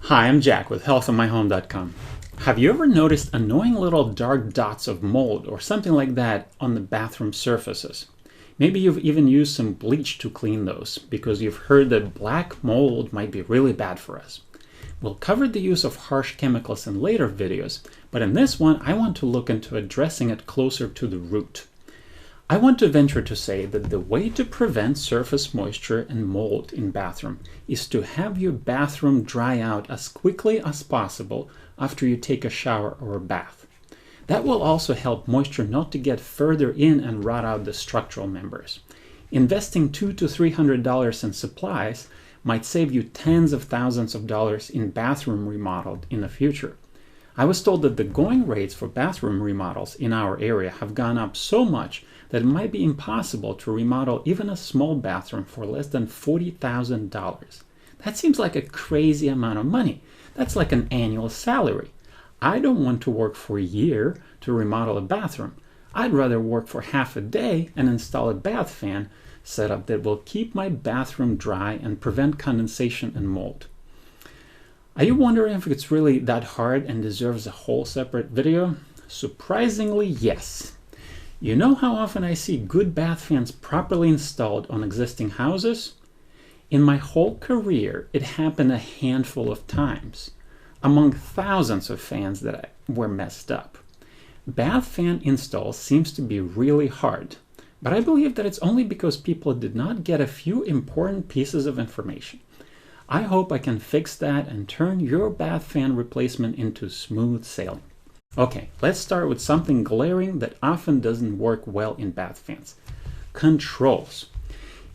Hi, I'm Jack with healthonmyhome.com. Have you ever noticed annoying little dark dots of mold or something like that on the bathroom surfaces? Maybe you've even used some bleach to clean those because you've heard that black mold might be really bad for us. We'll cover the use of harsh chemicals in later videos, but in this one I want to look into addressing it closer to the root. I want to venture to say that the way to prevent surface moisture and mold in bathroom is to have your bathroom dry out as quickly as possible after you take a shower or a bath. That will also help moisture not to get further in and rot out the structural members. Investing $200 to $300 in supplies might save you tens of thousands of dollars in bathroom remodel in the future. I was told that the going rates for bathroom remodels in our area have gone up so much that it might be impossible to remodel even a small bathroom for less than $40,000. That seems like a crazy amount of money. That's like an annual salary. I don't want to work for a year to remodel a bathroom. I'd rather work for half a day and install a bath fan setup that will keep my bathroom dry and prevent condensation and mold. Are you wondering if it's really that hard and deserves a whole separate video? Surprisingly, yes. You know how often I see good bath fans properly installed on existing houses? In my whole career, it happened a handful of times, among thousands of fans that were messed up. Bath fan install seems to be really hard, but I believe that it's only because people did not get a few important pieces of information. I hope I can fix that and turn your bath fan replacement into smooth sailing. Okay, let's start with something glaring that often doesn't work well in bath fans. Controls.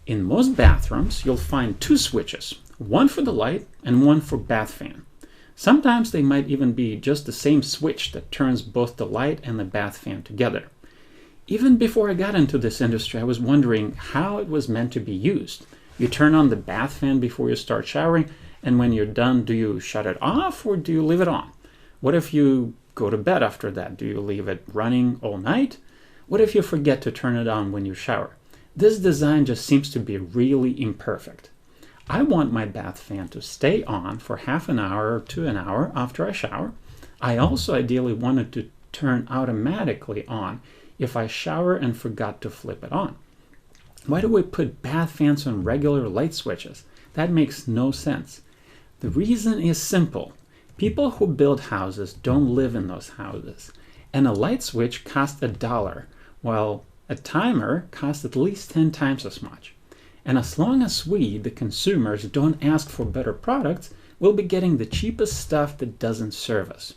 In most bathrooms, you'll find two switches, one for the light and one for bath fan. Sometimes they might even be just the same switch that turns both the light and the bath fan together. Even before I got into this industry, I was wondering how it was meant to be used. You turn on the bath fan before you start showering, and when you're done, do you shut it off or do you leave it on? What if you go to bed after that? Do you leave it running all night? What if you forget to turn it on when you shower? This design just seems to be really imperfect. I want my bath fan to stay on for half an hour to an hour after I shower. I also ideally want it to turn automatically on if I shower and forgot to flip it on. Why do we put bath fans on regular light switches? That makes no sense. The reason is simple. People who build houses don't live in those houses, and a light switch costs $1, while a timer costs at least 10 times as much. And as long as we, the consumers, don't ask for better products, we'll be getting the cheapest stuff that doesn't serve us.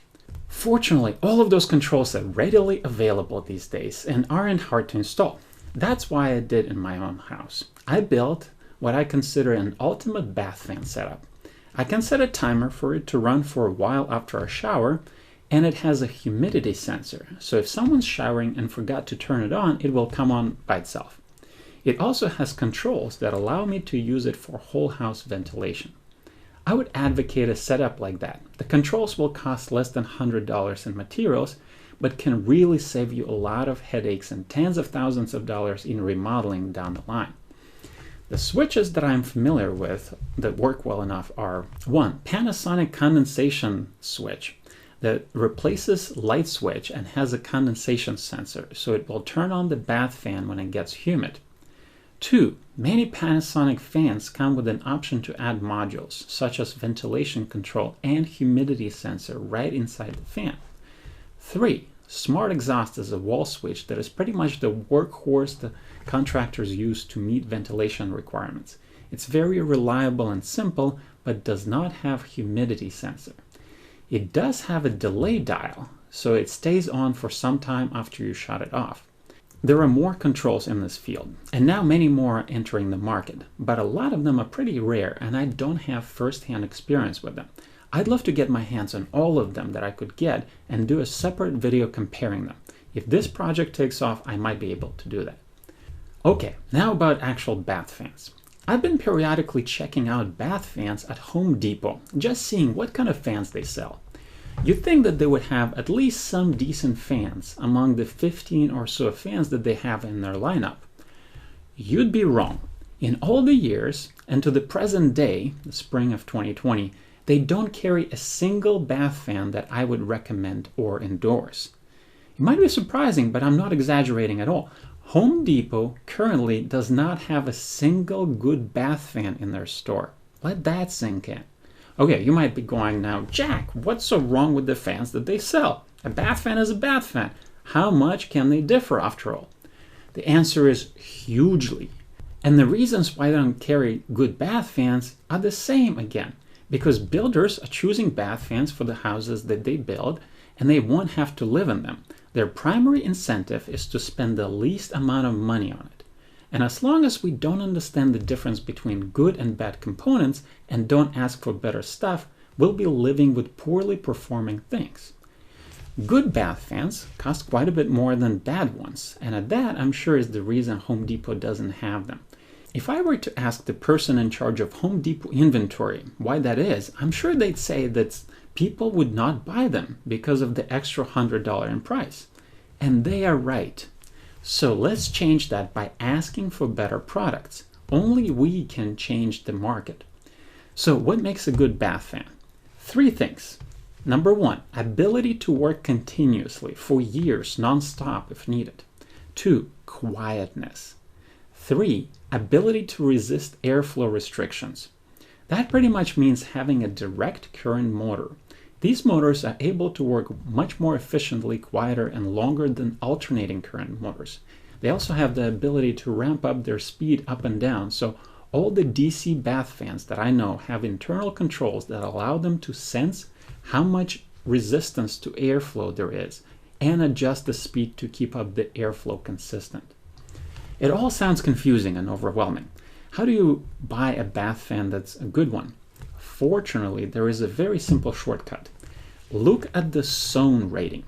Fortunately, all of those controls are readily available these days and aren't hard to install. That's why I did in my own house. I built what I consider an ultimate bath fan setup. I can set a timer for it to run for a while after a shower, and it has a humidity sensor, so if someone's showering and forgot to turn it on, it will come on by itself. It also has controls that allow me to use it for whole house ventilation. I would advocate a setup like that. The controls will cost less than $100 in materials, but can really save you a lot of headaches and tens of thousands of dollars in remodeling down the line. The switches that I'm familiar with that work well enough are: 1. Panasonic condensation switch that replaces light switch and has a condensation sensor, so it will turn on the bath fan when it gets humid. 2. Many Panasonic fans come with an option to add modules, such as ventilation control and humidity sensor right inside the fan. 3. Smart Exhaust is a wall switch that is pretty much the workhorse the contractors use to meet ventilation requirements. It's very reliable and simple, but does not have humidity sensor. It does have a delay dial, so it stays on for some time after you shut it off. There are more controls in this field, and now many more are entering the market, but a lot of them are pretty rare and I don't have first-hand experience with them. I'd love to get my hands on all of them that I could get and do a separate video comparing them. If this project takes off, I might be able to do that. Okay, now about actual bath fans. I've been periodically checking out bath fans at Home Depot, just seeing what kind of fans they sell. You'd think that they would have at least some decent fans among the 15 or so fans that they have in their lineup. You'd be wrong. In all the years, and to the present day, the spring of 2020, They don't carry a single bath fan that I would recommend or endorse. It might be surprising, but I'm not exaggerating at all. Home Depot currently does not have a single good bath fan in their store. Let that sink in. Okay, you might be going now, Jack, what's so wrong with the fans that they sell? A bath fan is a bath fan. How much can they differ after all? The answer is hugely. And the reasons why they don't carry good bath fans are the same again. Because builders are choosing bath fans for the houses that they build, and they won't have to live in them. Their primary incentive is to spend the least amount of money on it. And as long as we don't understand the difference between good and bad components and don't ask for better stuff, we'll be living with poorly performing things. Good bath fans cost quite a bit more than bad ones, and at that I'm sure is the reason Home Depot doesn't have them. If I were to ask the person in charge of Home Depot inventory why that is, I'm sure they'd say that people would not buy them because of the extra $100 in price. And they are right. So let's change that by asking for better products. Only we can change the market. So what makes a good bath fan? 3 things. Number 1, ability to work continuously for years non-stop if needed. 2, quietness. 3, ability to resist airflow restrictions. That pretty much means having a direct current motor. These motors are able to work much more efficiently, quieter, and longer than alternating current motors. They also have the ability to ramp up their speed up and down, so all the DC bath fans that I know have internal controls that allow them to sense how much resistance to airflow there is and adjust the speed to keep up the airflow consistent. It all sounds confusing and overwhelming. How do you buy a bath fan that's a good one? Fortunately, there is a very simple shortcut. Look at the zone rating.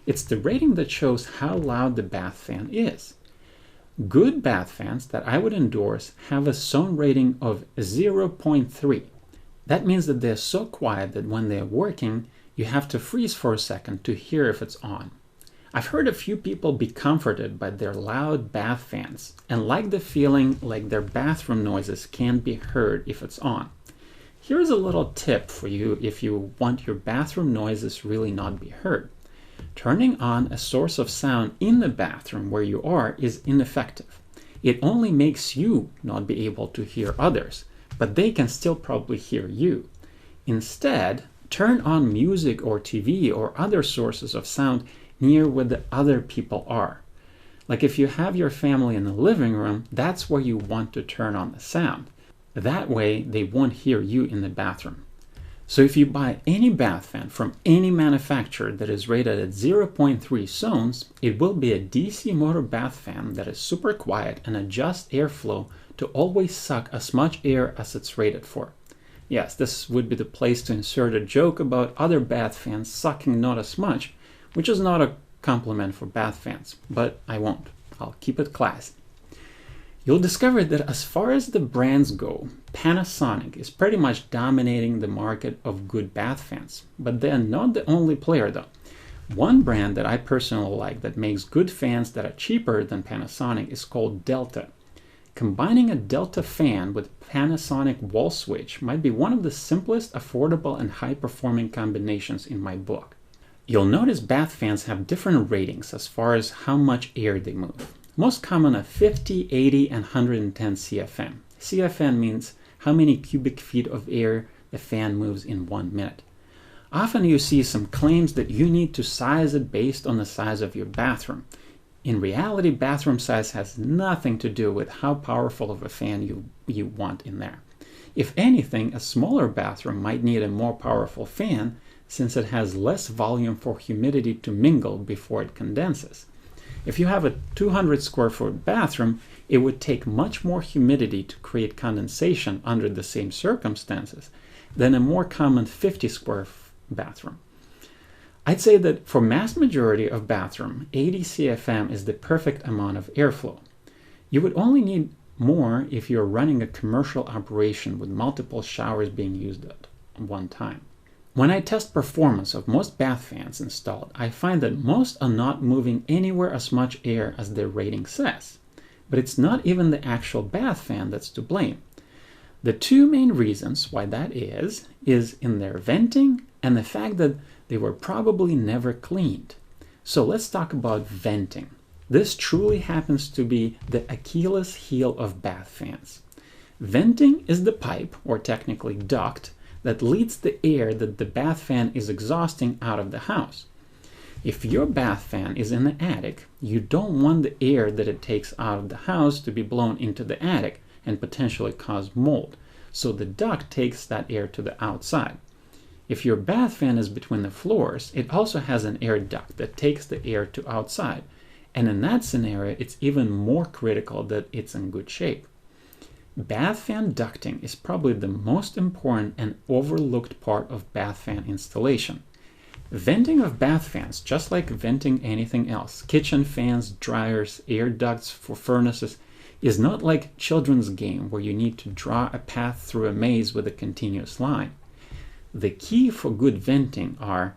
It's the rating that shows how loud the bath fan is. Good bath fans that I would endorse have a zone rating of 0.3. That means that they're so quiet that when they're working, you have to freeze for a second to hear if it's on. I've heard a few people be comforted by their loud bath fans and like the feeling like their bathroom noises can't be heard if it's on. Here's a little tip for you if you want your bathroom noises really not be heard. Turning on a source of sound in the bathroom where you are is ineffective. It only makes you not be able to hear others, but they can still probably hear you. Instead, turn on music or TV or other sources of sound near where the other people are. Like if you have your family in the living room, that's where you want to turn on the sound. That way they won't hear you in the bathroom. So if you buy any bath fan from any manufacturer that is rated at 0.3 zones, it will be a DC motor bath fan that is super quiet and adjusts airflow to always suck as much air as it's rated for. Yes, this would be the place to insert a joke about other bath fans sucking not as much, which is not a compliment for bath fans, but I won't. I'll keep it classy. You'll discover that as far as the brands go, Panasonic is pretty much dominating the market of good bath fans, but they're not the only player though. One brand that I personally like that makes good fans that are cheaper than Panasonic is called Delta. Combining a Delta fan with Panasonic wall switch might be one of the simplest, affordable, and high-performing combinations in my book. You'll notice bath fans have different ratings as far as how much air they move. Most common are 50, 80, and 110 CFM. CFM means how many cubic feet of air the fan moves in 1 minute. Often you see some claims that you need to size it based on the size of your bathroom. In reality, bathroom size has nothing to do with how powerful of a fan you want in there. If anything, a smaller bathroom might need a more powerful fan since it has less volume for humidity to mingle before it condenses. If you have a 200 square foot bathroom, it would take much more humidity to create condensation under the same circumstances than a more common 50 square bathroom. I'd say that for mass majority of bathroom, 80 CFM is the perfect amount of airflow. You would only need more if you're running a commercial operation with multiple showers being used at one time. When I test performance of most bath fans installed, I find that most are not moving anywhere as much air as their rating says. But it's not even the actual bath fan that's to blame. The two main reasons why that is in their venting and the fact that they were probably never cleaned. So let's talk about venting. This truly happens to be the Achilles heel of bath fans. Venting is the pipe, or technically duct, that leads the air that the bath fan is exhausting out of the house. If your bath fan is in the attic, you don't want the air that it takes out of the house to be blown into the attic and potentially cause mold, so the duct takes that air to the outside. If your bath fan is between the floors, it also has an air duct that takes the air to outside, and in that scenario, it's even more critical that it's in good shape. Bath fan ducting is probably the most important and overlooked part of bath fan installation. Venting of bath fans, just like venting anything else, kitchen fans, dryers, air ducts for furnaces, is not like children's game where you need to draw a path through a maze with a continuous line. The key for good venting are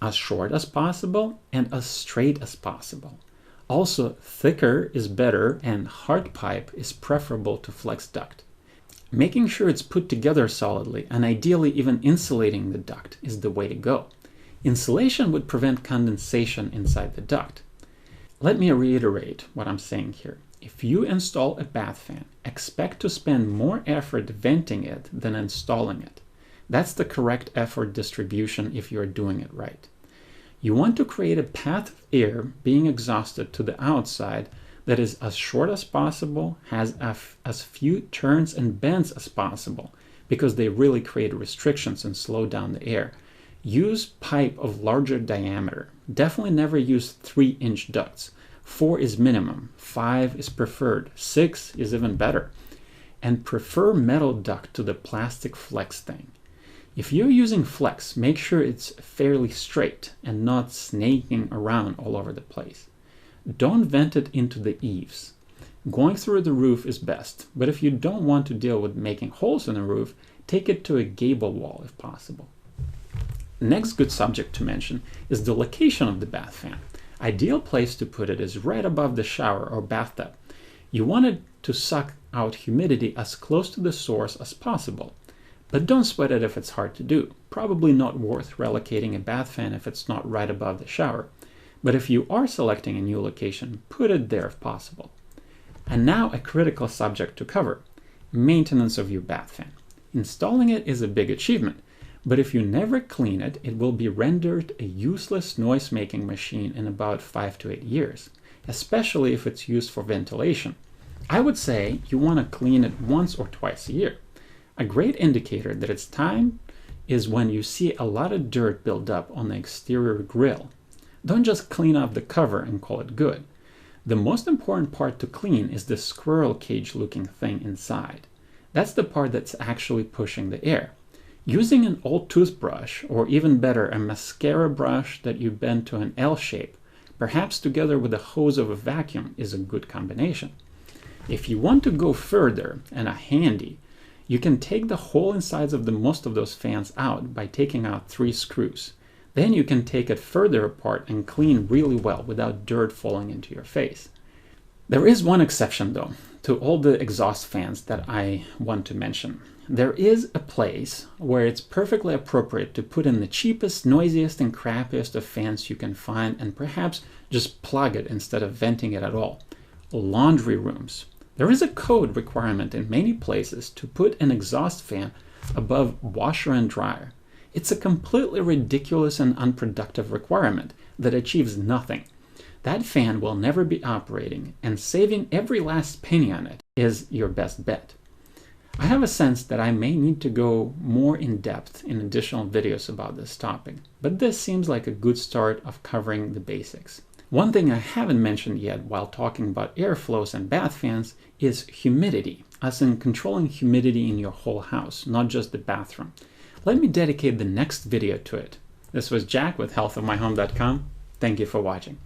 as short as possible and as straight as possible. Also, thicker is better and hard pipe is preferable to flex duct. Making sure it's put together solidly and ideally even insulating the duct is the way to go. Insulation would prevent condensation inside the duct. Let me reiterate what I'm saying here. If you install a bath fan, expect to spend more effort venting it than installing it. That's the correct effort distribution if you're doing it right. You want to create a path of air being exhausted to the outside that is as short as possible, has as few turns and bends as possible, because they really create restrictions and slow down the air. Use pipe of larger diameter. Definitely never use 3-inch ducts. 4 is minimum, 5 is preferred, 6 is even better. And prefer metal duct to the plastic flex thing. If you're using flex, make sure it's fairly straight and not snaking around all over the place. Don't vent it into the eaves. Going through the roof is best, but if you don't want to deal with making holes in the roof, take it to a gable wall if possible. Next good subject to mention is the location of the bath fan. Ideal place to put it is right above the shower or bathtub. You want it to suck out humidity as close to the source as possible. But don't sweat it if it's hard to do. Probably not worth relocating a bath fan if it's not right above the shower. But if you are selecting a new location, put it there if possible. And now a critical subject to cover: maintenance of your bath fan. Installing it is a big achievement, but if you never clean it, it will be rendered a useless noise-making machine in about 5 to 8 years, especially if it's used for ventilation. I would say you want to clean it once or twice a year. A great indicator that it's time is when you see a lot of dirt build up on the exterior grill. Don't just clean off the cover and call it good. The most important part to clean is the squirrel cage looking thing inside. That's the part that's actually pushing the air. Using an old toothbrush, or even better, a mascara brush that you bend to an L shape, perhaps together with the hose of a vacuum, is a good combination. If you want to go further and a handy, you can take the whole insides of most of those fans out by taking out 3 screws. Then you can take it further apart and clean really well without dirt falling into your face. There is one exception though, to all the exhaust fans that I want to mention. There is a place where it's perfectly appropriate to put in the cheapest, noisiest, and crappiest of fans you can find and perhaps just plug it instead of venting it at all. Laundry rooms. There is a code requirement in many places to put an exhaust fan above washer and dryer. It's a completely ridiculous and unproductive requirement that achieves nothing. That fan will never be operating, and saving every last penny on it is your best bet. I have a sense that I may need to go more in depth in additional videos about this topic, but this seems like a good start of covering the basics. One thing I haven't mentioned yet while talking about airflows and bath fans is humidity, as in controlling humidity in your whole house, not just the bathroom. Let me dedicate the next video to it. This was Jack with healthofmyhome.com. Thank you for watching.